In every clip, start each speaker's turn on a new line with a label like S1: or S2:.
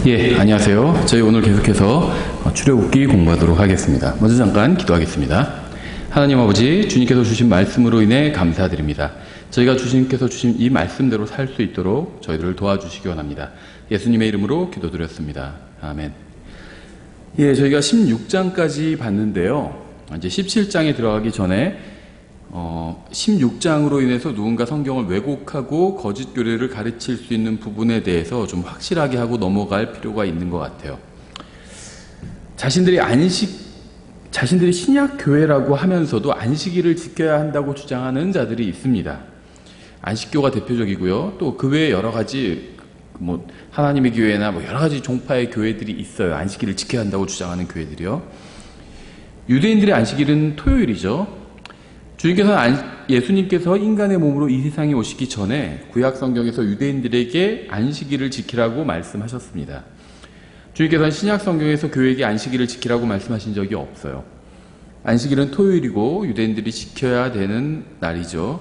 S1: 예, 안녕하세요. 저희 오늘 계속해서 출애굽기 공부하도록 하겠습니다. 먼저 잠깐 기도하겠습니다. 하나님 아버지, 주님께서 주신 말씀으로 인해 감사드립니다. 저희가 주님께서 주신 이 말씀대로 살 수 있도록 저희들을 도와주시기 원합니다. 예수님의 이름으로 기도드렸습니다. 아멘. 예, 저희가 16장까지 봤는데요. 이제 17장에 들어가기 전에 16장으로 인해서 누군가 성경을 왜곡하고 거짓 교리를 가르칠 수 있는 부분에 대해서 좀 확실하게 하고 넘어갈 필요가 있는 것 같아요. 자신들이 신약 교회라고 하면서도 안식일을 지켜야 한다고 주장하는 자들이 있습니다. 안식교가 대표적이고요. 또 그 외에 여러 가지 하나님의 교회나 여러 가지 종파의 교회들이 있어요. 안식일을 지켜야 한다고 주장하는 교회들이요. 유대인들의 안식일은 토요일이죠. 예수님께서 인간의 몸으로 이 세상에 오시기 전에 구약 성경에서 유대인들에게 안식일을 지키라고 말씀하셨습니다. 주님께서는 신약 성경에서 교회에게 안식일을 지키라고 말씀하신 적이 없어요. 안식일은 토요일이고 유대인들이 지켜야 되는 날이죠.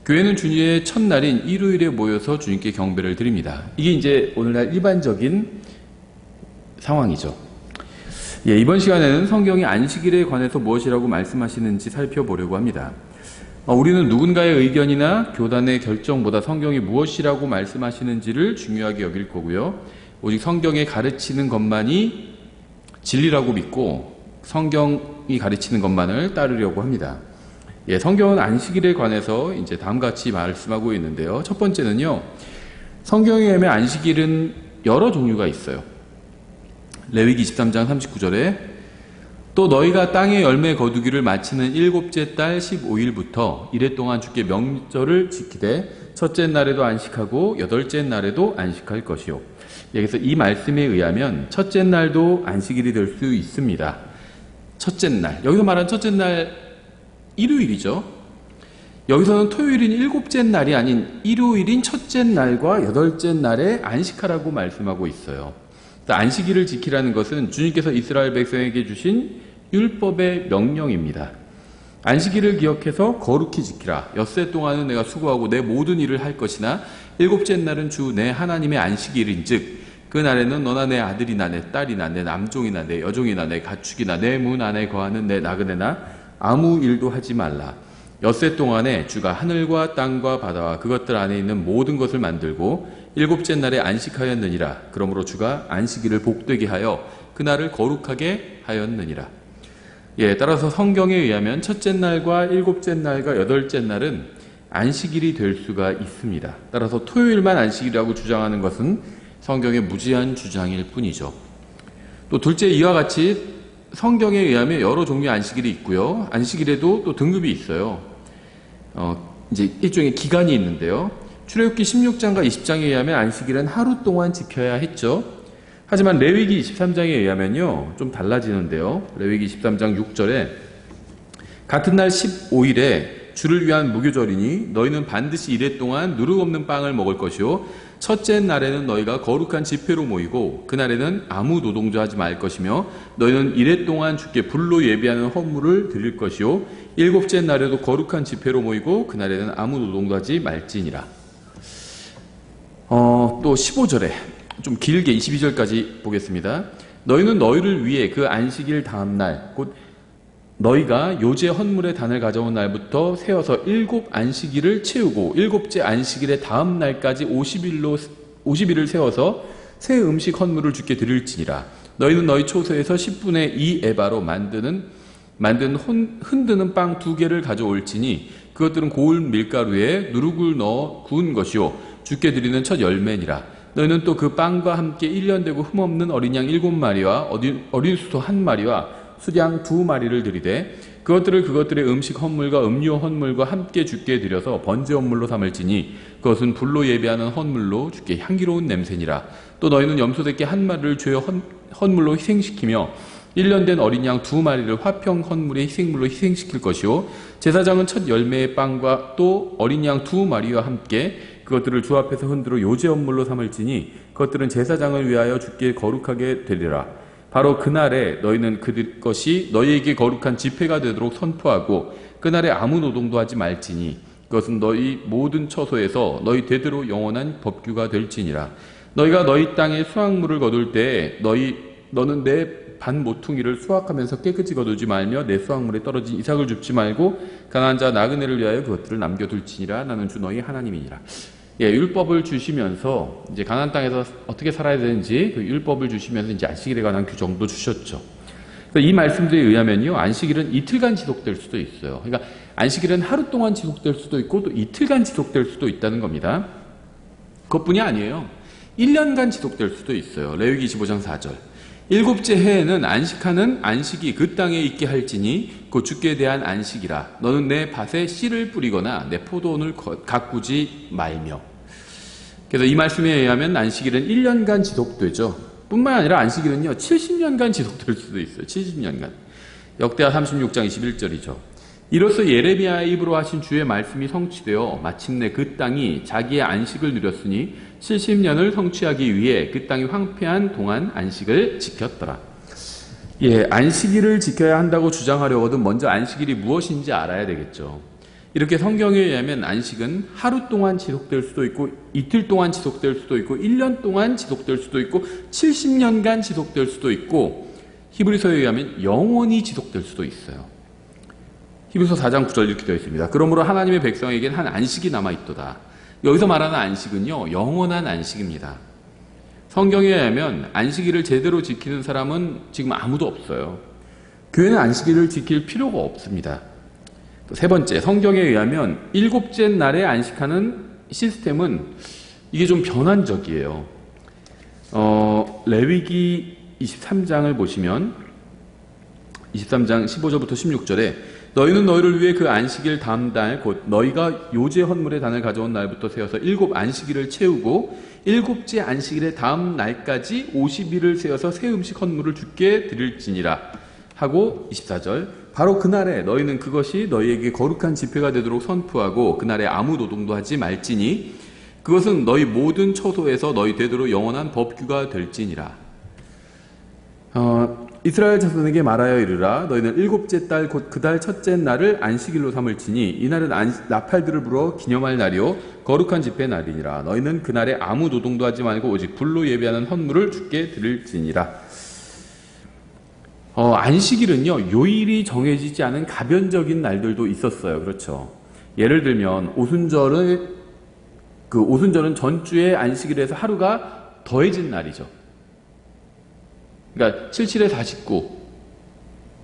S1: 교회는 주님의 첫날인 일요일에 모여서 주님께 경배를 드립니다. 이게 이제 오늘날 일반적인 상황이죠. 예, 이번 시간에는 성경이 안식일에 관해서 무엇이라고 말씀하시는지 살펴보려고 합니다. 우리는 누군가의 의견이나 교단의 결정보다 성경이 무엇이라고 말씀하시는지를 중요하게 여길 거고요. 오직 성경에 가르치는 것만이 진리라고 믿고 성경이 가르치는 것만을 따르려고 합니다. 예, 성경은 안식일에 관해서 이제 다음과 같이 말씀하고 있는데요. 첫 번째는요, 성경에 의하면 안식일은 여러 종류가 있어요. 레위기 23장 39절에 또 너희가 땅의 열매 거두기를 마치는 일곱째 달 15일부터 이래 동안 주께 명절을 지키되 첫째 날에도 안식하고 여덟째 날에도 안식할 것이요. 여기서 이 말씀에 의하면 첫째 날도 안식일이 될 수 있습니다. 첫째 날, 여기서 말한 첫째 날 일요일이죠. 여기서는 토요일인 일곱째 날이 아닌 일요일인 첫째 날과 여덟째 날에 안식하라고 말씀하고 있어요. 안식일을 지키라는 것은 주님께서 이스라엘 백성에게 주신 율법의 명령입니다. 안식일을 기억해서 거룩히 지키라. 엿새 동안은 내가 수고하고 내 모든 일을 할 것이나 일곱째 날은 주 내 하나님의 안식일인즉 그 날에는 너나 내 아들이나 내 딸이나 내 남종이나 내 여종이나 내 가축이나 내 문 안에 거하는 내 나그네나 아무 일도 하지 말라. 엿새 동안에 주가 하늘과 땅과 바다와 그것들 안에 있는 모든 것을 만들고 일곱째 날에 안식하였느니라. 그러므로 주가 안식일을 복되게 하여 그날을 거룩하게 하였느니라. 예, 따라서 성경에 의하면 첫째 날과 일곱째 날과 여덟째 날은 안식일이 될 수가 있습니다. 따라서 토요일만 안식일이라고 주장하는 것은 성경의 무지한 주장일 뿐이죠. 또 둘째, 이와 같이 성경에 의하면 여러 종류의 안식일이 있고요. 안식일에도 또 등급이 있어요. 이제 일종의 기간이 있는데요. 출애굽기 16장과 20장에 의하면 안식일은 하루 동안 지켜야 했죠. 하지만 레위기 23장에 의하면요, 좀 달라지는데요. 레위기 23장 6절에 같은 날 15일에 주를 위한 무교절이니 너희는 반드시 이래 동안 누룩 없는 빵을 먹을 것이요 첫째 날에는 너희가 거룩한 집회로 모이고 그날에는 아무 노동도 하지 말 것이며 너희는 이래 동안 주께 불로 예비하는 헌물을 드릴 것이요 일곱째 날에도 거룩한 집회로 모이고 그날에는 아무 노동도 하지 말지니라. 또 15절에 좀 길게 22절까지 보겠습니다. 너희는 너희를 위해 그 안식일 다음 날 곧 너희가 요제 헌물의 단을 가져온 날부터 세어서 일곱 안식일을 채우고 일곱째 안식일의 다음 날까지 50일을 세워서 새 음식 헌물을 주께 드릴지니라. 너희는 너희 초소에서 10분의 2 에바로 만든 흔드는 빵 2개를 가져올지니 그것들은 고운 밀가루에 누룩을 넣어 구운 것이요 주께 드리는 첫 열매니라. 너희는 또 그 빵과 함께 1년 되고 흠없는 어린 양 7마리와 어린 수소 1마리와 수양 2마리를 드리되 그것들의 음식 헌물과 음료 헌물과 함께 주께 드려서 번제 헌물로 삼을지니 그것은 불로 예배하는 헌물로 주께 향기로운 냄새니라. 또 너희는 염소새끼 1마리를 죄의 헌물로 희생시키며 1년 된 어린 양 2마리를 화평 헌물의 희생물로 희생시킬 것이요 제사장은 첫 열매의 빵과 또 어린 양 2마리와 함께 그것들을 주 앞에서 흔들어 요제 헌물로 삼을지니 그것들은 제사장을 위하여 주께 거룩하게 되리라. 바로 그날에 너희는 그것이 너희에게 거룩한 집회가 되도록 선포하고 그날에 아무 노동도 하지 말지니 그것은 너희 모든 처소에서 너희 대대로 영원한 법규가 될지니라. 너희가 너희 땅에 수확물을 거둘 때 너는 내 반 모퉁이를 수확하면서 깨끗이 거두지 말며 내 수확물에 떨어진 이삭을 줍지 말고 가난한 자 나그네를 위하여 그것들을 남겨둘지니라. 나는 주 너희 하나님이니라. 예, 율법을 주시면서 이제 가나안 땅에서 어떻게 살아야 되는지 그 율법을 주시면서 이제 안식일에 관한 규정도 주셨죠. 이 말씀들에 의하면요, 안식일은 이틀간 지속될 수도 있어요. 그러니까 안식일은 하루 동안 지속될 수도 있고 또 이틀간 지속될 수도 있다는 겁니다. 그것뿐이 아니에요. 1년간 지속될 수도 있어요. 레위기 25장 4절. 일곱째 해에는 안식하는 안식이 그 땅에 있게 할지니 곧 주께 대한 안식이라. 너는 내 밭에 씨를 뿌리거나 내 포도원을 가꾸지 말며. 그래서 이 말씀에 의하면 안식일은 1년간 지속되죠. 뿐만 아니라 안식일은요 70년간 지속될 수도 있어요. 70년간. 역대하 36장 21절이죠. 이로써 예레미야의 입으로 하신 주의 말씀이 성취되어 마침내 그 땅이 자기의 안식을 누렸으니 70년을 성취하기 위해 그 땅이 황폐한 동안 안식을 지켰더라. 예, 안식일을 지켜야 한다고 주장하려거든 먼저 안식일이 무엇인지 알아야 되겠죠. 이렇게 성경에 의하면 안식은 하루 동안 지속될 수도 있고 이틀 동안 지속될 수도 있고 1년 동안 지속될 수도 있고 70년간 지속될 수도 있고 히브리서에 의하면 영원히 지속될 수도 있어요. 히브리서 4장 9절 이렇게 되어 있습니다. 그러므로 하나님의 백성에게는 한 안식이 남아있도다. 여기서 말하는 안식은요 영원한 안식입니다. 성경에 의하면 안식일을 제대로 지키는 사람은 지금 아무도 없어요. 교회는 안식일을 지킬 필요가 없습니다. 또 세 번째, 성경에 의하면 일곱째 날에 안식하는 시스템은 이게 좀 변환적이에요. 레위기 23장을 보시면 23장 15절부터 16절에 너희는 너희를 위해 그 안식일 다음 달 곧 너희가 요제 헌물의 단을 가져온 날부터 세어서 7 안식일을 채우고 일곱째 안식일의 다음 날까지 50일을 세어서 새 음식 헌물을 주께 드릴지니라 하고 24절 바로 그날에 너희는 그것이 너희에게 거룩한 집회가 되도록 선포하고 그날에 아무 노동도 하지 말지니 그것은 너희 모든 처소에서 너희 되도록 영원한 법규가 될지니라. 이스라엘 자손에게 말하여 이르라. 너희는 일곱째 달 곧 그 달 첫째 날을 안식일로 삼을지니 이날은 나팔들을 불어 기념할 날이요 거룩한 집회 날이니라. 너희는 그날에 아무 노동도 하지 말고 오직 불로 예배하는 헌물을 주께 드릴지니라. 안식일은요 요일이 정해지지 않은 가변적인 날들도 있었어요. 그렇죠. 예를 들면 오순절은 전주의 안식일에서 하루가 더해진 날이죠. 그러니까 77에 49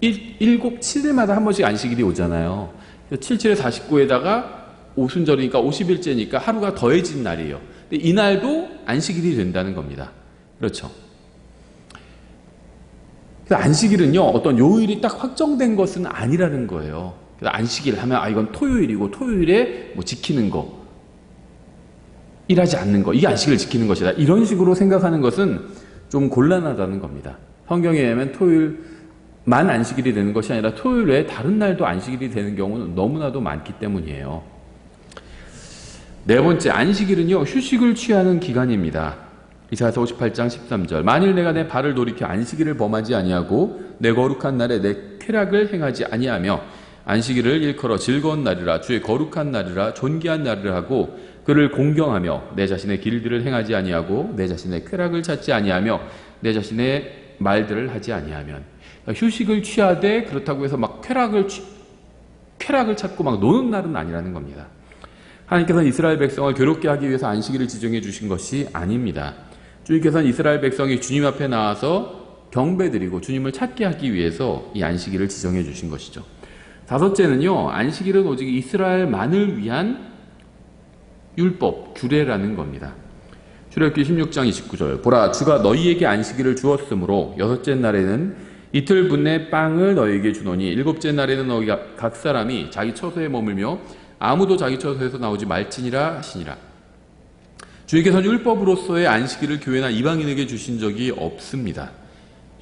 S1: 7일마다 한 번씩 안식일이 오잖아요. 77에 49에다가 오순절이니까 50일째니까 하루가 더해진 날이에요. 근데 이날도 안식일이 된다는 겁니다. 그렇죠. 그래서 안식일은요 어떤 요일이 딱 확정된 것은 아니라는 거예요. 그래서 안식일 하면 이건 토요일이고 토요일에 뭐 지키는 거 일하지 않는 거 이게 안식일을 지키는 것이다. 이런 식으로 생각하는 것은 좀 곤란하다는 겁니다. 성경에 의하면 토요일만 안식일이 되는 것이 아니라 토요일 외에 다른 날도 안식일이 되는 경우는 너무나도 많기 때문이에요. 네 번째, 안식일은요 휴식을 취하는 기간입니다. 이사야서 58장 13절 만일 내가 내 발을 돌이켜 안식일을 범하지 아니하고 내 거룩한 날에 내 쾌락을 행하지 아니하며 안식일을 일컬어 즐거운 날이라 주의 거룩한 날이라 존귀한 날이라 하고 그를 공경하며 내 자신의 길들을 행하지 아니하고 내 자신의 쾌락을 찾지 아니하며 내 자신의 말들을 하지 아니하면 그러니까 휴식을 취하되 그렇다고 해서 막 쾌락을 찾고 막 노는 날은 아니라는 겁니다. 하나님께서는 이스라엘 백성을 괴롭게 하기 위해서 안식일을 지정해 주신 것이 아닙니다. 주님께서는 이스라엘 백성이 주님 앞에 나와서 경배드리고 주님을 찾게 하기 위해서 이 안식일을 지정해 주신 것이죠. 다섯째는요 안식일은 오직 이스라엘만을 위한 율법, 규례라는 겁니다. 출애굽기 16장 29절 보라 주가 너희에게 안식일을 주었으므로 여섯째 날에는 이틀 분의 빵을 너희에게 주노니 일곱째 날에는 너희가 각 사람이 자기 처소에 머물며 아무도 자기 처소에서 나오지 말지니라 하시니라. 주님께서는 율법으로서의 안식일을 교회나 이방인에게 주신 적이 없습니다.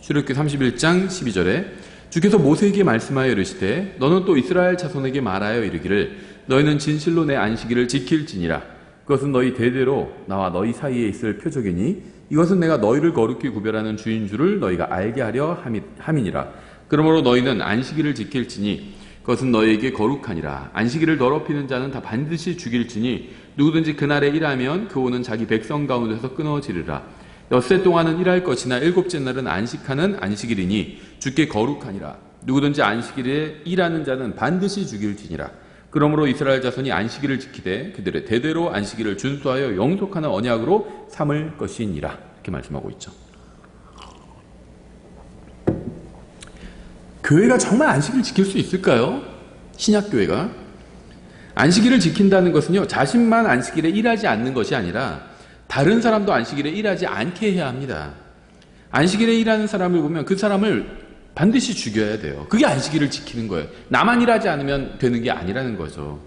S1: 출애굽기 31장 12절에 주께서 모세에게 말씀하여 이르시되 너는 또 이스라엘 자손에게 말하여 이르기를 너희는 진실로 내 안식일을 지킬지니라. 그것은 너희 대대로 나와 너희 사이에 있을 표적이니 이것은 내가 너희를 거룩히 구별하는 주인 줄을 너희가 알게 하려 함이니라. 그러므로 너희는 안식일을 지킬지니 그것은 너희에게 거룩하니라. 안식일을 더럽히는 자는 다 반드시 죽일지니 누구든지 그날에 일하면 그 오는 자기 백성 가운데서 끊어지리라. 엿새 동안은 일할 것이나 일곱째 날은 안식하는 안식일이니 주께 거룩하니라. 누구든지 안식일에 일하는 자는 반드시 죽일지니라. 그러므로 이스라엘 자손이 안식일을 지키되 그들의 대대로 안식일을 준수하여 영속하는 언약으로 삼을 것이니라. 이렇게 말씀하고 있죠. 교회가 정말 안식일을 지킬 수 있을까요? 신약교회가. 안식일을 지킨다는 것은요, 자신만 안식일에 일하지 않는 것이 아니라 다른 사람도 안식일에 일하지 않게 해야 합니다. 안식일에 일하는 사람을 보면 그 사람을 반드시 죽여야 돼요. 그게 안식일을 지키는 거예요. 나만 일하지 않으면 되는 게 아니라는 거죠.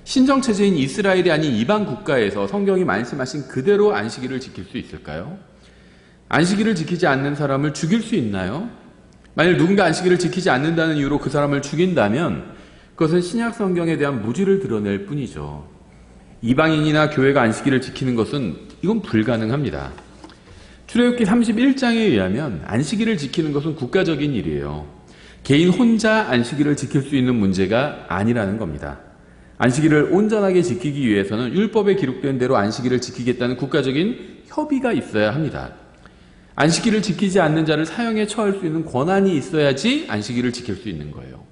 S1: 신정체제인 이스라엘이 아닌 이방 국가에서 성경이 말씀하신 그대로 안식일을 지킬 수 있을까요? 안식일을 지키지 않는 사람을 죽일 수 있나요? 만일 누군가 안식일을 지키지 않는다는 이유로 그 사람을 죽인다면 그것은 신약 성경에 대한 무지를 드러낼 뿐이죠. 이방인이나 교회가 안식일을 지키는 것은 이건 불가능합니다. 출애굽기 31장에 의하면 안식일을 지키는 것은 국가적인 일이에요. 개인 혼자 안식일을 지킬 수 있는 문제가 아니라는 겁니다. 안식일을 온전하게 지키기 위해서는 율법에 기록된 대로 안식일을 지키겠다는 국가적인 협의가 있어야 합니다. 안식일을 지키지 않는 자를 사형에 처할 수 있는 권한이 있어야지 안식일을 지킬 수 있는 거예요.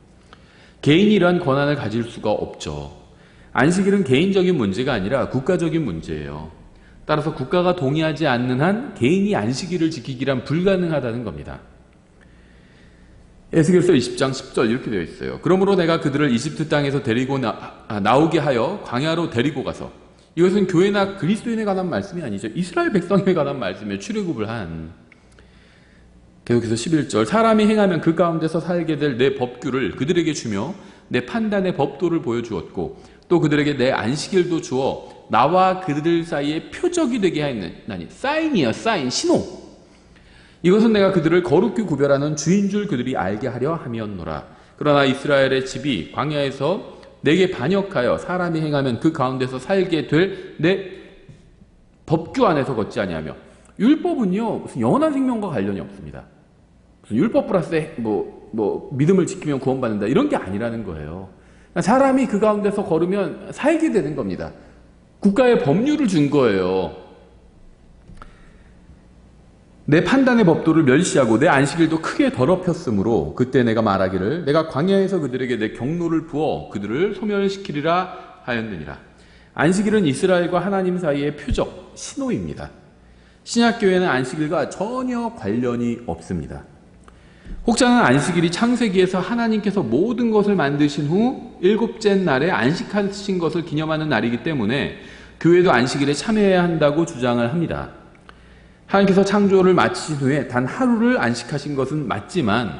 S1: 개인이 이러한 권한을 가질 수가 없죠. 안식일은 개인적인 문제가 아니라 국가적인 문제예요. 따라서 국가가 동의하지 않는 한 개인이 안식일을 지키기란 불가능하다는 겁니다. 에스겔서 20장 10절 이렇게 되어 있어요. 그러므로 내가 그들을 이집트 땅에서 데리고 나오게 하여 광야로 데리고 가서, 이것은 교회나 그리스도인에 관한 말씀이 아니죠. 이스라엘 백성에 관한 말씀에 출애굽을 한. 계속해서 11절 사람이 행하면 그 가운데서 살게 될 내 법규를 그들에게 주며 내 판단의 법도를 보여주었고 또 그들에게 내 안식일도 주어 나와 그들 사이에 표적이 되게 하였나니. 사인이야, 사인, 신호. 이것은 내가 그들을 거룩히 구별하는 주인 줄 그들이 알게 하려 함이었노라. 그러나 이스라엘의 집이 광야에서 내게 반역하여 사람이 행하면 그 가운데서 살게 될 내 법규 안에서 걷지 아니하며. 율법은요 무슨 영원한 생명과 관련이 없습니다. 무슨 율법 플러스 믿음을 지키면 구원받는다 이런 게 아니라는 거예요. 사람이 그 가운데서 걸으면 살게 되는 겁니다. 국가의 법률을 준 거예요. 내 판단의 법도를 멸시하고 내 안식일도 크게 더럽혔으므로 그때 내가 말하기를 내가 광야에서 그들에게 내 경노를 부어 그들을 소멸시키리라 하였느니라. 안식일은 이스라엘과 하나님 사이의 표적, 신호입니다. 신약교회는 안식일과 전혀 관련이 없습니다. 혹자는 안식일이 창세기에서 하나님께서 모든 것을 만드신 후 일곱째 날에 안식하신 것을 기념하는 날이기 때문에 교회도 안식일에 참여해야 한다고 주장을 합니다. 하나님께서 창조를 마치신 후에 단 하루를 안식하신 것은 맞지만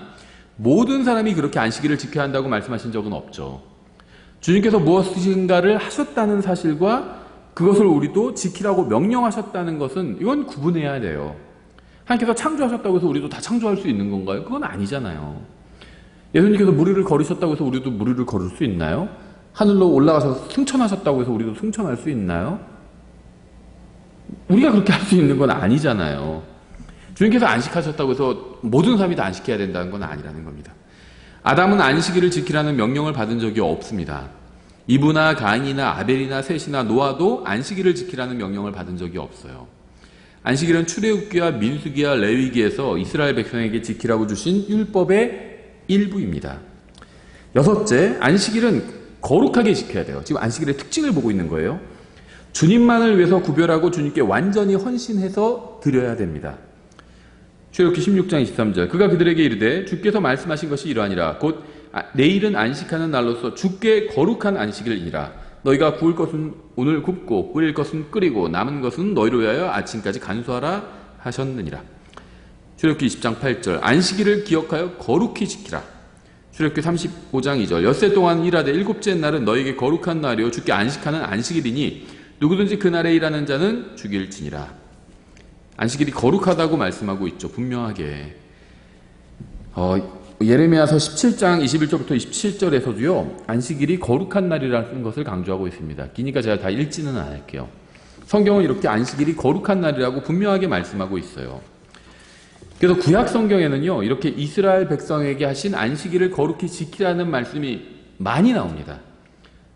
S1: 모든 사람이 그렇게 안식일을 지켜야 한다고 말씀하신 적은 없죠. 주님께서 무엇인가를 하셨다는 사실과 그것을 우리도 지키라고 명령하셨다는 것은 이건 구분해야 돼요. 하나님께서 창조하셨다고 해서 우리도 다 창조할 수 있는 건가요? 그건 아니잖아요. 예수님께서 무리를 걸으셨다고 해서 우리도 무리를 걸을 수 있나요? 하늘로 올라가서 승천하셨다고 해서 우리도 승천할 수 있나요? 우리가 그렇게 할 수 있는 건 아니잖아요. 주님께서 안식하셨다고 해서 모든 사람이 다 안식해야 된다는 건 아니라는 겁니다. 아담은 안식일을 지키라는 명령을 받은 적이 없습니다. 이브나 가인이나 아벨이나 셋이나 노아도 안식일을 지키라는 명령을 받은 적이 없어요. 안식일은 출애굽기와 민수기와 레위기에서 이스라엘 백성에게 지키라고 주신 율법의 일부입니다. 여섯째, 안식일은 거룩하게 지켜야 돼요. 지금 안식일의 특징을 보고 있는 거예요. 주님만을 위해서 구별하고 주님께 완전히 헌신해서 드려야 됩니다. 출애굽기 16장 23절 그가 그들에게 이르되 주께서 말씀하신 것이 이러하니라. 곧 내일은 안식하는 날로서 주께 거룩한 안식일이니라. 너희가 구울 것은 오늘 굽고 끓일 것은 끓이고 남은 것은 너희로 위하여 아침까지 간수하라 하셨느니라. 출애굽기 20장 8절 안식일을 기억하여 거룩히 지키라. 출애굽기 35장 2절 엿새 동안 일하되 일곱째 날은 너희에게 거룩한 날이요 주께 안식하는 안식일이니 누구든지 그날에 일하는 자는 죽일지니라. 안식일이 거룩하다고 말씀하고 있죠. 분명하게. 예레미야서 17장 21절부터 27절에서도요. 안식일이 거룩한 날이라는 것을 강조하고 있습니다. 기니까 제가 다 읽지는 않을게요. 성경은 이렇게 안식일이 거룩한 날이라고 분명하게 말씀하고 있어요. 그래서 구약 성경에는요. 이렇게 이스라엘 백성에게 하신 안식일을 거룩히 지키라는 말씀이 많이 나옵니다.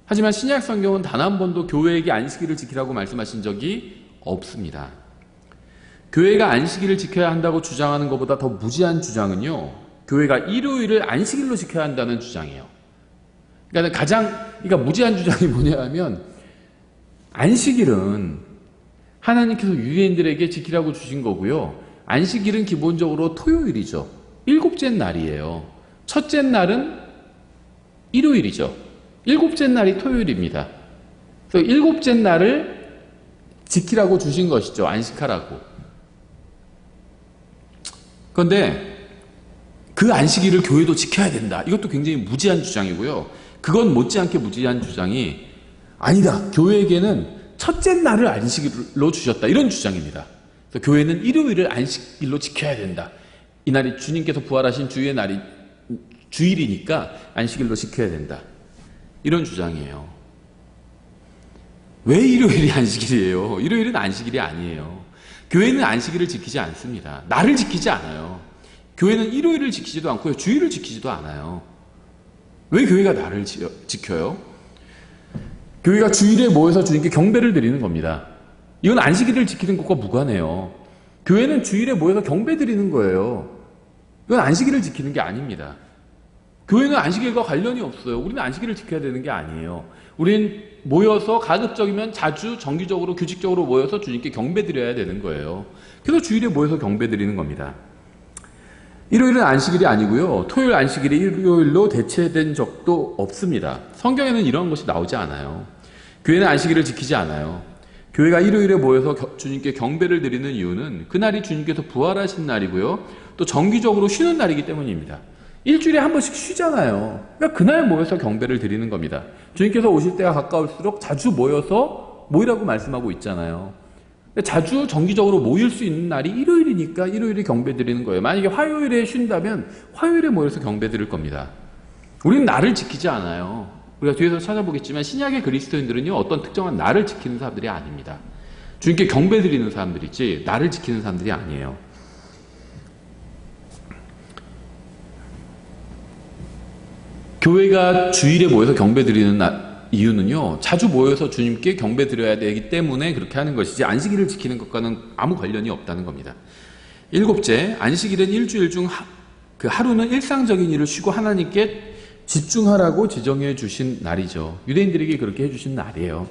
S1: 하지만 신약 성경은 단 한 번도 교회에게 안식일을 지키라고 말씀하신 적이 없습니다. 교회가 안식일을 지켜야 한다고 주장하는 것보다 더 무지한 주장은요, 교회가 일요일을 안식일로 지켜야 한다는 주장이에요. 그러니까 무지한 주장이 뭐냐 하면, 안식일은 하나님께서 유대인들에게 지키라고 주신 거고요. 안식일은 기본적으로 토요일이죠. 일곱째 날이에요. 첫째 날은 일요일이죠. 일곱째 날이 토요일입니다. 그래서 일곱째 날을 지키라고 주신 것이죠. 안식하라고. 그런데 그 안식일을 교회도 지켜야 된다. 이것도 굉장히 무지한 주장이고요. 그건 못지않게 무지한 주장이 아니다. 교회에게는 첫째 날을 안식일로 주셨다. 이런 주장입니다. 그래서 교회는 일요일을 안식일로 지켜야 된다. 이날이 주님께서 부활하신 주의 날이 주일이니까 안식일로 지켜야 된다. 이런 주장이에요. 왜 일요일이 안식일이에요? 일요일은 안식일이 아니에요. 교회는 안식일을 지키지 않습니다. 날을 지키지 않아요. 교회는 일요일을 지키지도 않고요. 주일을 지키지도 않아요. 왜 교회가 날을 지켜요? 교회가 주일에 모여서 주님께 경배를 드리는 겁니다. 이건 안식일을 지키는 것과 무관해요. 교회는 주일에 모여서 경배 드리는 거예요. 이건 안식일을 지키는 게 아닙니다. 교회는 안식일과 관련이 없어요. 우리는 안식일을 지켜야 되는 게 아니에요. 우리는 모여서 가급적이면 자주 정기적으로 규칙적으로 모여서 주님께 경배 드려야 되는 거예요. 그래서 주일에 모여서 경배 드리는 겁니다. 일요일은 안식일이 아니고요. 토요일 안식일이 일요일로 대체된 적도 없습니다. 성경에는 이런 것이 나오지 않아요. 교회는 안식일을 지키지 않아요. 교회가 일요일에 모여서 주님께 경배를 드리는 이유는 그날이 주님께서 부활하신 날이고요. 또 정기적으로 쉬는 날이기 때문입니다. 일주일에 한 번씩 쉬잖아요. 그러니까 그날 모여서 경배를 드리는 겁니다. 주님께서 오실 때가 가까울수록 자주 모여서 모이라고 말씀하고 있잖아요. 자주 정기적으로 모일 수 있는 날이 일요일이니까 일요일에 경배 드리는 거예요. 만약에 화요일에 쉰다면 화요일에 모여서 경배 드릴 겁니다. 우리는 날을 지키지 않아요. 우리가 뒤에서 찾아보겠지만 신약의 그리스도인들은요, 어떤 특정한 날을 지키는 사람들이 아닙니다. 주님께 경배 드리는 사람들이지 날을 지키는 사람들이 아니에요. 교회가 주일에 모여서 경배 드리는 이유는요, 자주 모여서 주님께 경배 드려야 되기 때문에 그렇게 하는 것이지 안식일을 지키는 것과는 아무 관련이 없다는 겁니다. 일곱째, 안식일은 일주일 중 하루는 일상적인 일을 쉬고 하나님께 집중하라고 지정해 주신 날이죠. 유대인들에게 그렇게 해주신 날이에요.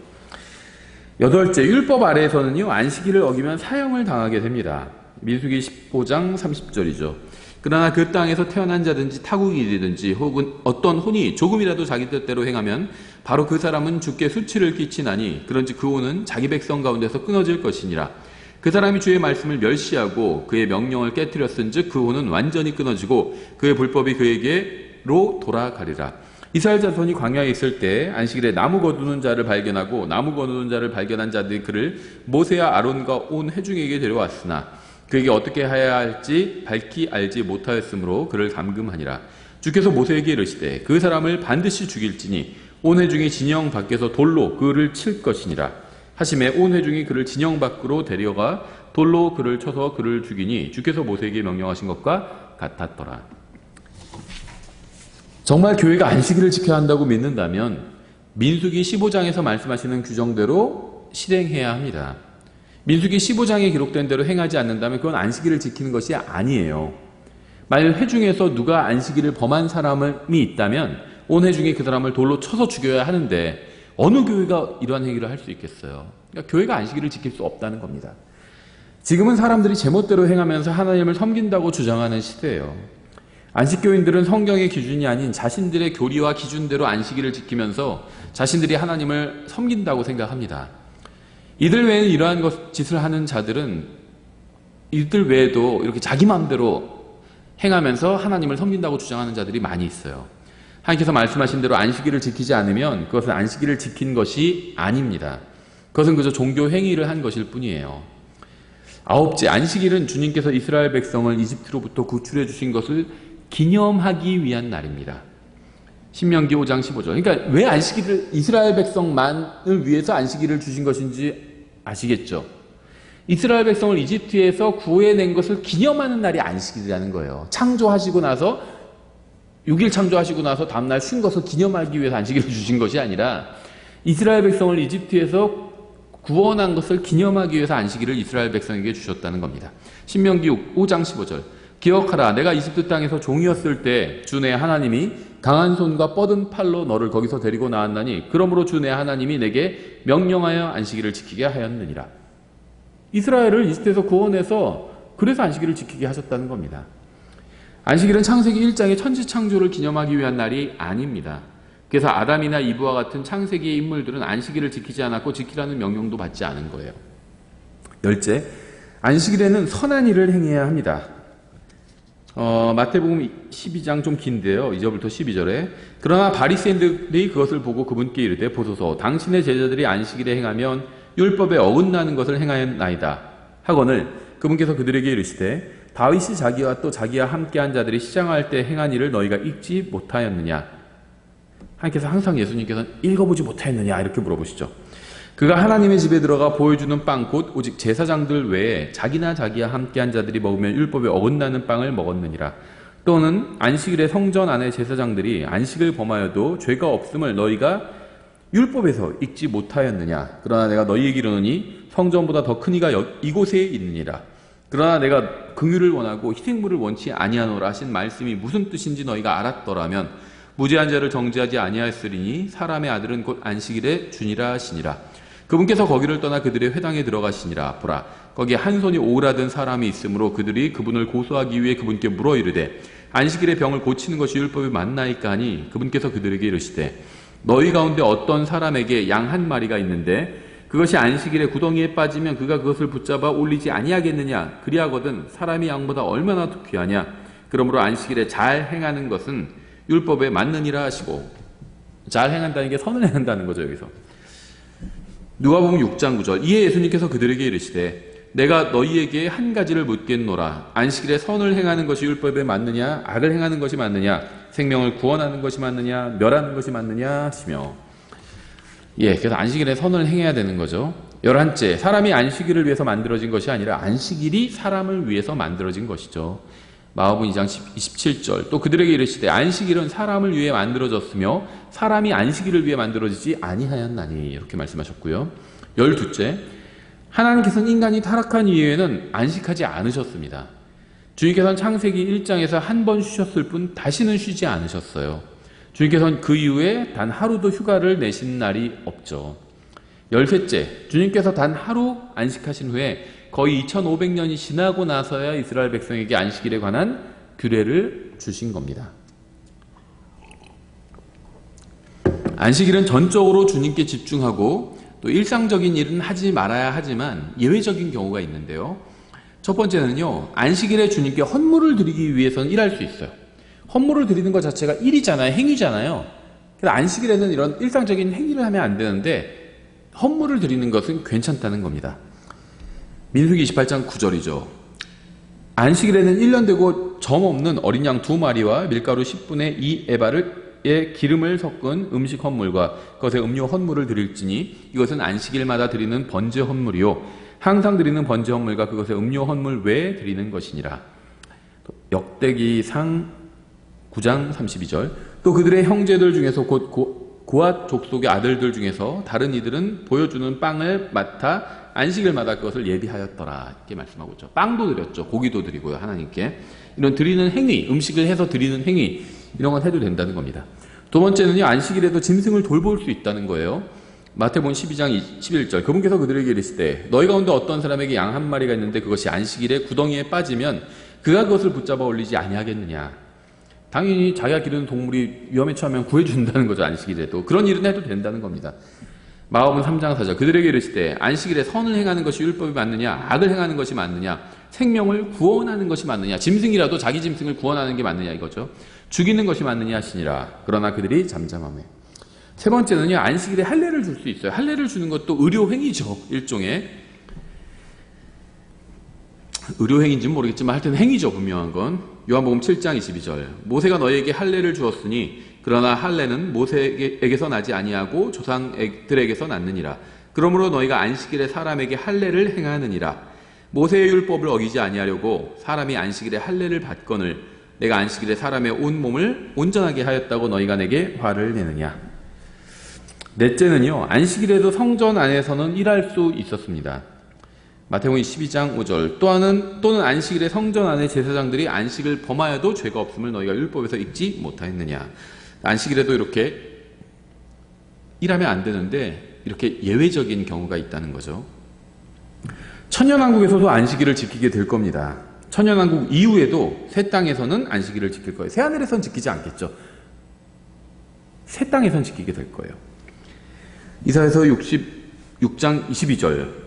S1: 여덟째, 율법 아래에서는요, 안식일을 어기면 사형을 당하게 됩니다. 민수기 15장 30절이죠. 그러나 그 땅에서 태어난 자든지 타국이든지 혹은 어떤 혼이 조금이라도 자기 뜻대로 행하면 바로 그 사람은 주께 수치를 끼치나니 그런즉 그 혼은 자기 백성 가운데서 끊어질 것이니라. 그 사람이 주의 말씀을 멸시하고 그의 명령을 깨뜨렸은즉 그 혼은 완전히 끊어지고 그의 불법이 그에게로 돌아가리라. 이스라엘 자손이 광야에 있을 때 안식일에 나무 거두는 자를 발견하고 나무 거두는 자를 발견한 자들이 그를 모세와 아론과 온 회중에게 데려왔으나 그에게 어떻게 해야 할지 밝히 알지 못하였으므로 그를 감금하니라. 주께서 모세에게 이르시되 그 사람을 반드시 죽일지니 온 회중이 진영 밖에서 돌로 그를 칠 것이니라. 하심에 온 회중이 그를 진영 밖으로 데려가 돌로 그를 쳐서 그를 죽이니 주께서 모세에게 명령하신 것과 같았더라. 정말 교회가 안식일을 지켜야 한다고 믿는다면 민수기 15장에서 말씀하시는 규정대로 실행해야 합니다. 민수기 15장에 기록된 대로 행하지 않는다면 그건 안식일을 지키는 것이 아니에요. 만일 회중에서 누가 안식일을 범한 사람이 있다면 온 회중이 그 사람을 돌로 쳐서 죽여야 하는데 어느 교회가 이러한 행위를 할 수 있겠어요? 그러니까 교회가 안식일을 지킬 수 없다는 겁니다. 지금은 사람들이 제멋대로 행하면서 하나님을 섬긴다고 주장하는 시대예요. 안식교인들은 성경의 기준이 아닌 자신들의 교리와 기준대로 안식일을 지키면서 자신들이 하나님을 섬긴다고 생각합니다. 이들 외에는 이러한 짓을 하는 자들은 이들 외에도 이렇게 자기 마음대로 행하면서 하나님을 섬긴다고 주장하는 자들이 많이 있어요. 하나님께서 말씀하신 대로 안식일을 지키지 않으면 그것은 안식일을 지킨 것이 아닙니다. 그것은 그저 종교 행위를 한 것일 뿐이에요. 아홉째, 안식일은 주님께서 이스라엘 백성을 이집트로부터 구출해 주신 것을 기념하기 위한 날입니다. 신명기 5장 15절. 그러니까 왜 안식일을 이스라엘 백성만을 위해서 안식일을 주신 것인지 아시겠죠? 이스라엘 백성을 이집트에서 구해낸 것을 기념하는 날이 안식일이라는 거예요. 창조하시고 나서 6일 창조하시고 나서 다음날 쉰 것을 기념하기 위해서 안식일을 주신 것이 아니라 이스라엘 백성을 이집트에서 구원한 것을 기념하기 위해서 안식일을 이스라엘 백성에게 주셨다는 겁니다. 신명기 5장 15절. 기억하라, 내가 이집트 땅에서 종이었을 때 주 내 하나님이 강한 손과 뻗은 팔로 너를 거기서 데리고 나왔나니 그러므로 주 내 하나님이 내게 명령하여 안식일을 지키게 하였느니라. 이스라엘을 이집트에서 구원해서 그래서 안식일을 지키게 하셨다는 겁니다. 안식일은 창세기 1장의 천지 창조를 기념하기 위한 날이 아닙니다. 그래서 아담이나 이브와 같은 창세기의 인물들은 안식일을 지키지 않았고 지키라는 명령도 받지 않은 거예요. 열째, 안식일에는 선한 일을 행해야 합니다. 마태복음 12장 좀 긴데요. 2절부터 12절에 그러나 바리새인들이 그것을 보고 그분께 이르되 보소서 당신의 제자들이 안식일에 행하면 율법에 어긋나는 것을 행하였나이다 하거늘 그분께서 그들에게 이르시되 다윗이 자기와 또 자기와 함께한 자들이 시장할 때 행한 일을 너희가 읽지 못하였느냐. 하나님께서 항상 예수님께서는 읽어보지 못하였느냐 이렇게 물어보시죠. 그가 하나님의 집에 들어가 보여주는 빵 곧 오직 제사장들 외에 자기나 자기와 함께한 자들이 먹으면 율법에 어긋나는 빵을 먹었느니라. 또는 안식일에 성전 안에 제사장들이 안식을 범하여도 죄가 없음을 너희가 율법에서 읽지 못하였느냐. 그러나 내가 너희에게 이르노니 성전보다 더 큰 이가 이곳에 있느니라. 그러나 내가 긍휼을 원하고 희생물을 원치 아니하노라 하신 말씀이 무슨 뜻인지 너희가 알았더라면 무죄한 자를 정죄하지 아니하였으리니 사람의 아들은 곧 안식일에 주니라 하시니라. 그분께서 거기를 떠나 그들의 회당에 들어가시니라. 보라, 거기에 한 손이 오그라든 사람이 있으므로 그들이 그분을 고소하기 위해 그분께 물어 이르되 안식일에 병을 고치는 것이 율법이 맞나이까 하니 그분께서 그들에게 이르시되 너희 가운데 어떤 사람에게 양 한 마리가 있는데 그것이 안식일에 구덩이에 빠지면 그가 그것을 붙잡아 올리지 아니하겠느냐. 그리하거든 사람이 양보다 얼마나 더 귀하냐. 그러므로 안식일에 잘 행하는 것은 율법에 맞느니라 하시고, 잘 행한다는 게 선을 행한다는 거죠. 여기서 누가복음 6장 9절. 이에 예수님께서 그들에게 이르시되 내가 너희에게 한 가지를 묻겠노라. 안식일에 선을 행하는 것이 율법에 맞느냐 악을 행하는 것이 맞느냐 생명을 구원하는 것이 맞느냐 멸하는 것이 맞느냐 하시며, 그래서 안식일에 선을 행해야 되는 거죠. 11째, 사람이 안식일을 위해서 만들어진 것이 아니라 안식일이 사람을 위해서 만들어진 것이죠. 마가복음 2장 27절. 또 그들에게 이르시되 안식일은 사람을 위해 만들어졌으며 사람이 안식일을 위해 만들어지지 아니하였나니 이렇게 말씀하셨고요. 12째, 하나님께서는 인간이 타락한 이후에는 안식하지 않으셨습니다. 주님께서는 창세기 1장에서 한 번 쉬셨을 뿐 다시는 쉬지 않으셨어요. 주님께서는 그 이후에 단 하루도 휴가를 내신 날이 없죠. 13째, 주님께서 단 하루 안식하신 후에 거의 2500년이 지나고 나서야 이스라엘 백성에게 안식일에 관한 규례를 주신 겁니다. 안식일은 전적으로 주님께 집중하고 또 일상적인 일은 하지 말아야 하지만 예외적인 경우가 있는데요. 첫 번째는요, 안식일에 주님께 헌물을 드리기 위해서는 일할 수 있어요. 헌물을 드리는 것 자체가 일이잖아요. 행위잖아요. 그래서 안식일에는 이런 일상적인 행위를 하면 안 되는데 헌물을 드리는 것은 괜찮다는 겁니다. 민수기 28장 9절이죠. 안식일에는 1년 되고 점 없는 어린 양 2마리와 밀가루 10분의 2 에바의 기름을 섞은 음식 헌물과 그것에 음료 헌물을 드릴지니 이것은 안식일마다 드리는 번제 헌물이요 항상 드리는 번제 헌물과 그것의 음료 헌물 외에 드리는 것이니라. 역대기상 9장 32절. 또 그들의 형제들 중에서 곧 고앗 족속의 아들들 중에서 다른 이들은 보여주는 빵을 맡아 안식일마다 그것을 예비하였더라 이렇게 말씀하고 있죠. 빵도 드렸죠. 고기도 드리고요. 하나님께 이런 드리는 행위, 음식을 해서 드리는 행위 이런 건 해도 된다는 겁니다. 두 번째는요, 안식일에도 짐승을 돌볼 수 있다는 거예요. 마태복음 12장 21절. 그분께서 그들에게 이르시되 너희 가운데 어떤 사람에게 양 한 마리가 있는데 그것이 안식일에 구덩이에 빠지면 그가 그것을 붙잡아 올리지 아니하겠느냐. 당연히 자기가 기르는 동물이 위험에 처하면 구해준다는 거죠. 안식일에도 그런 일은 해도 된다는 겁니다. 마가복음 3장 4절. 그들에게 이르시되 안식일에 선을 행하는 것이 율법이 맞느냐 악을 행하는 것이 맞느냐 생명을 구원하는 것이 맞느냐. 짐승이라도 자기 짐승을 구원하는 게 맞느냐 이거죠. 죽이는 것이 맞느냐 하시니라. 그러나 그들이 잠잠하매. 세 번째는요, 안식일에 할례를 줄 수 있어요. 할례를 주는 것도 의료행위죠. 일종의 의료행위인지는 모르겠지만 하여튼 행위죠. 분명한 건. 요한복음 7장 22절. 모세가 너희에게 할례를 주었으니 그러나 할례는 모세에게서 나지 아니하고 조상들에게서 났느니라. 그러므로 너희가 안식일에 사람에게 할례를 행하느니라. 모세의 율법을 어기지 아니하려고 사람이 안식일에 할례를 받거늘 내가 안식일에 사람의 온 몸을 온전하게 하였다고 너희가 내게 화를 내느냐. 넷째는요, 안식일에도 성전 안에서는 일할 수 있었습니다. 마태복음 12장 5절 또는 안식일에 성전 안의 제사장들이 안식을 범하여도 죄가 없음을 너희가 율법에서 읽지 못하였느냐. 안식일에도 이렇게 일하면 안 되는데 이렇게 예외적인 경우가 있다는 거죠. 천년왕국에서도 안식일을 지키게 될 겁니다. 천년왕국 이후에도 새 땅에서는 안식일을 지킬 거예요. 새 하늘에선 지키지 않겠죠. 새 땅에선 지키게 될 거예요. 이사야서 66장 22절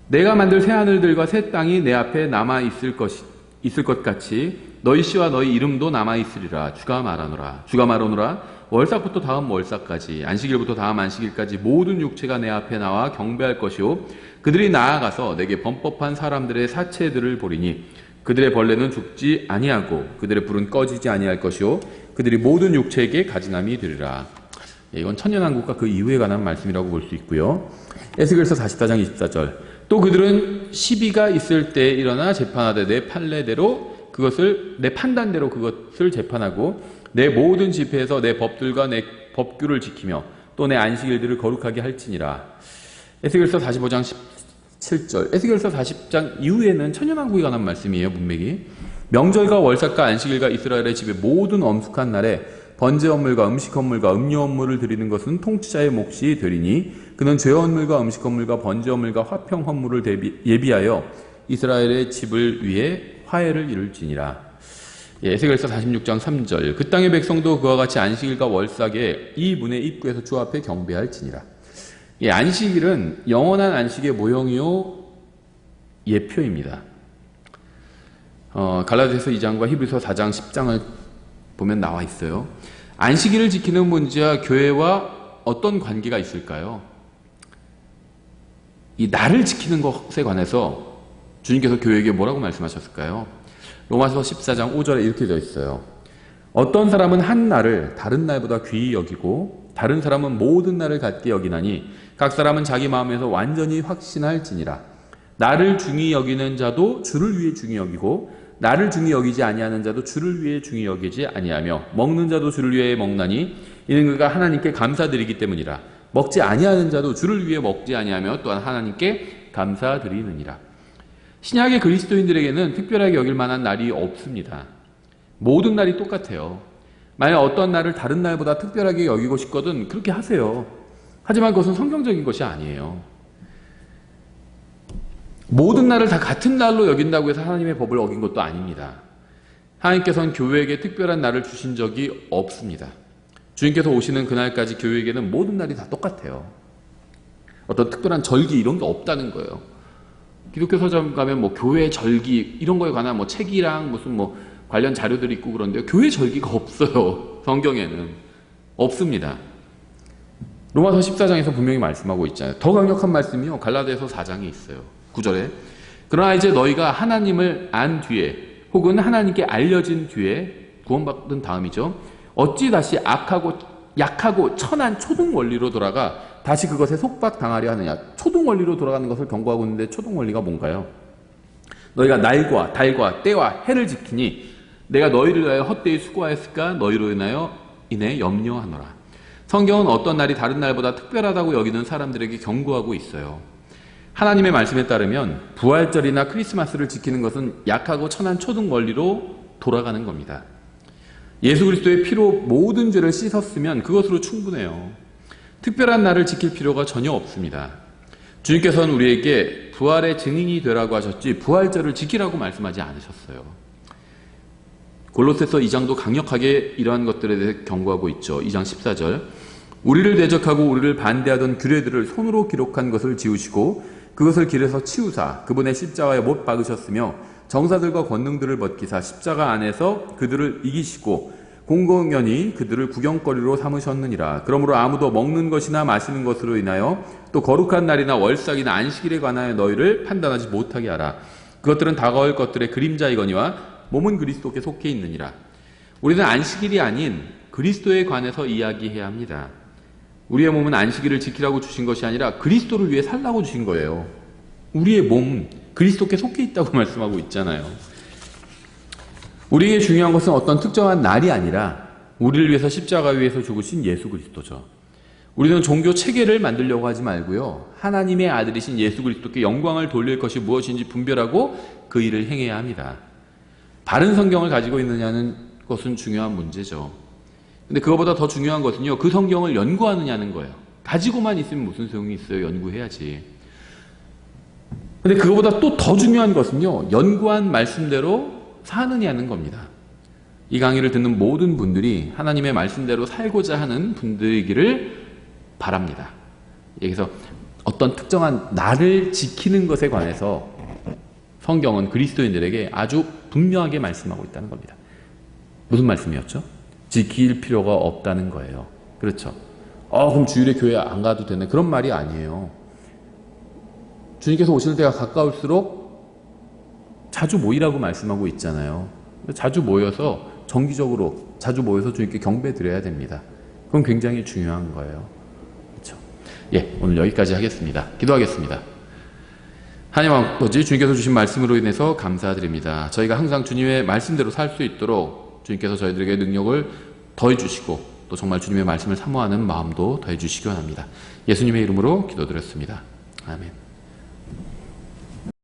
S1: 내가 만들 새 하늘들과 새 땅이 내 앞에 남아 있을 것 같이 너희 씨와 너희 이름도 남아 있으리라. 주가 말하노라. 월삭부터 다음 월삭까지 안식일부터 다음 안식일까지 모든 육체가 내 앞에 나와 경배할 것이요 그들이 나아가서 내게 범법한 사람들의 사체들을 보리니 그들의 벌레는 죽지 아니하고 그들의 불은 꺼지지 아니할 것이요 그들이 모든 육체에게 가증함이 되리라. 이건 천년왕국과 그 이후에 관한 말씀이라고 볼 수 있고요. 에스겔서 44장 24절 또 그들은 시비가 있을 때 일어나 재판하되 내 판례대로 내 판단대로 그것을 재판하고 내 모든 집회에서 내 법들과 내 법규를 지키며 또 내 안식일들을 거룩하게 할지니라. 에스겔서 45장 17절 에스겔서 40장 이후에는 천년왕국에 관한 말씀이에요. 문맥이 명절과 월삭과 안식일과 이스라엘의 집의 모든 엄숙한 날에 번제 헌물과 음식 헌물과 음료 헌물을 드리는 것은 통치자의 몫이 되리니 그는 죄 헌물과 음식 헌물과 번제 헌물과 화평 헌물을 예비하여 이스라엘의 집을 위해 화해를 이룰지니라. 에스겔서 46장 3절 그 땅의 백성도 그와 같이 안식일과 월삭에 이 문의 입구에서 주 앞에 경배할지니라. 안식일은 영원한 안식의 모형이요 예표입니다. 갈라디아서 2장과 히브리서 4장 10장을 보면 나와 있어요. 안식일을 지키는 문제와 교회와 어떤 관계가 있을까요? 이 날을 지키는 것에 관해서 주님께서 교회에게 뭐라고 말씀하셨을까요? 로마서 14장 5절에 이렇게 되어 있어요. 어떤 사람은 한 날을 다른 날보다 귀히 여기고 다른 사람은 모든 날을 같게 여기나니 각 사람은 자기 마음에서 완전히 확신할지니라. 나를 중히 여기는 자도 주를 위해 중히 여기고 나를 중히 여기지 아니하는 자도 주를 위해 중히 여기지 아니하며 먹는 자도 주를 위해 먹나니 이는 그가 하나님께 감사드리기 때문이라. 먹지 아니하는 자도 주를 위해 먹지 아니하며 또한 하나님께 감사드리느니라. 신약의 그리스도인들에게는 특별하게 여길 만한 날이 없습니다. 모든 날이 똑같아요. 만약 어떤 날을 다른 날보다 특별하게 여기고 싶거든 그렇게 하세요. 하지만 그것은 성경적인 것이 아니에요. 모든 날을 다 같은 날로 여긴다고 해서 하나님의 법을 어긴 것도 아닙니다. 하나님께서는 교회에게 특별한 날을 주신 적이 없습니다. 주님께서 오시는 그날까지 교회에게는 모든 날이 다 똑같아요. 어떤 특별한 절기 이런 게 없다는 거예요. 기독교 서점 가면 뭐 교회 절기 이런 거에 관한 뭐 책이랑 무슨 뭐 관련 자료들이 있고 그런데요. 교회 절기가 없어요. 성경에는 없습니다. 로마서 14장에서 분명히 말씀하고 있잖아요. 더 강력한 말씀이요. 갈라디아서 4장에 있어요. 9절에 그러나 이제 너희가 하나님을 안 뒤에 혹은 하나님께 알려진 뒤에 구원받은 다음이죠. 어찌 다시 약하고 천한 초등 원리로 돌아가 다시 그것에 속박당하려 하느냐. 초등 원리로 돌아가는 것을 경고하고 있는데 초등 원리가 뭔가요? 너희가 날과 달과 때와 해를 지키니 내가 너희를 위하여 헛되이 수고하였을까 너희로 인해 염려하노라. 성경은 어떤 날이 다른 날보다 특별하다고 여기는 사람들에게 경고하고 있어요. 하나님의 말씀에 따르면 부활절이나 크리스마스를 지키는 것은 약하고 천한 초등 원리로 돌아가는 겁니다. 예수 그리스도의 피로 모든 죄를 씻었으면 그것으로 충분해요. 특별한 날을 지킬 필요가 전혀 없습니다. 주님께서는 우리에게 부활의 증인이 되라고 하셨지 부활절을 지키라고 말씀하지 않으셨어요. 골로새서 2장도 강력하게 이러한 것들에 대해 경고하고 있죠. 2장 14절 우리를 대적하고 우리를 반대하던 규례들을 손으로 기록한 것을 지우시고 그것을 길에서 치우사 그분의 십자가에 못 박으셨으며 정사들과 권능들을 벗기사 십자가 안에서 그들을 이기시고 공공연히 그들을 구경거리로 삼으셨느니라. 그러므로 아무도 먹는 것이나 마시는 것으로 인하여 또 거룩한 날이나 월삭이나 안식일에 관하여 너희를 판단하지 못하게 하라. 그것들은 다가올 것들의 그림자이거니와 몸은 그리스도께 속해 있느니라. 우리는 안식일이 아닌 그리스도에 관해서 이야기해야 합니다. 우리의 몸은 안식일을 지키라고 주신 것이 아니라 그리스도를 위해 살라고 주신 거예요. 우리의 몸 그리스도께 속해 있다고 말씀하고 있잖아요. 우리에게 중요한 것은 어떤 특정한 날이 아니라 우리를 위해서 십자가 위에서 죽으신 예수 그리스도죠. 우리는 종교 체계를 만들려고 하지 말고요. 하나님의 아들이신 예수 그리스도께 영광을 돌릴 것이 무엇인지 분별하고 그 일을 행해야 합니다. 바른 성경을 가지고 있느냐는 것은 중요한 문제죠. 근데 그거보다 더 중요한 것은요. 그 성경을 연구하느냐는 거예요. 가지고만 있으면 무슨 소용이 있어요. 연구해야지. 근데 그거보다 또 더 중요한 것은요. 연구한 말씀대로 사느냐는 겁니다. 이 강의를 듣는 모든 분들이 하나님의 말씀대로 살고자 하는 분들이기를 바랍니다. 여기서 어떤 특정한 나를 지키는 것에 관해서 성경은 그리스도인들에게 아주 분명하게 말씀하고 있다는 겁니다. 무슨 말씀이었죠? 지킬 필요가 없다는 거예요. 그렇죠? 그럼 주일에 교회 안 가도 되네. 그런 말이 아니에요. 주님께서 오실 때가 가까울수록 자주 모이라고 말씀하고 있잖아요. 자주 모여서 정기적으로 자주 모여서 주님께 경배 드려야 됩니다. 그건 굉장히 중요한 거예요. 그렇죠? 예, 오늘 여기까지 하겠습니다. 기도하겠습니다. 하나님 아버지, 주님께서 주신 말씀으로 인해서 감사드립니다. 저희가 항상 주님의 말씀대로 살 수 있도록 주님께서 저희들에게 능력을 더해 주시고 또 정말 주님의 말씀을 사모하는 마음도 더해 주시기 원합니다. 예수님의 이름으로 기도드렸습니다. 아멘.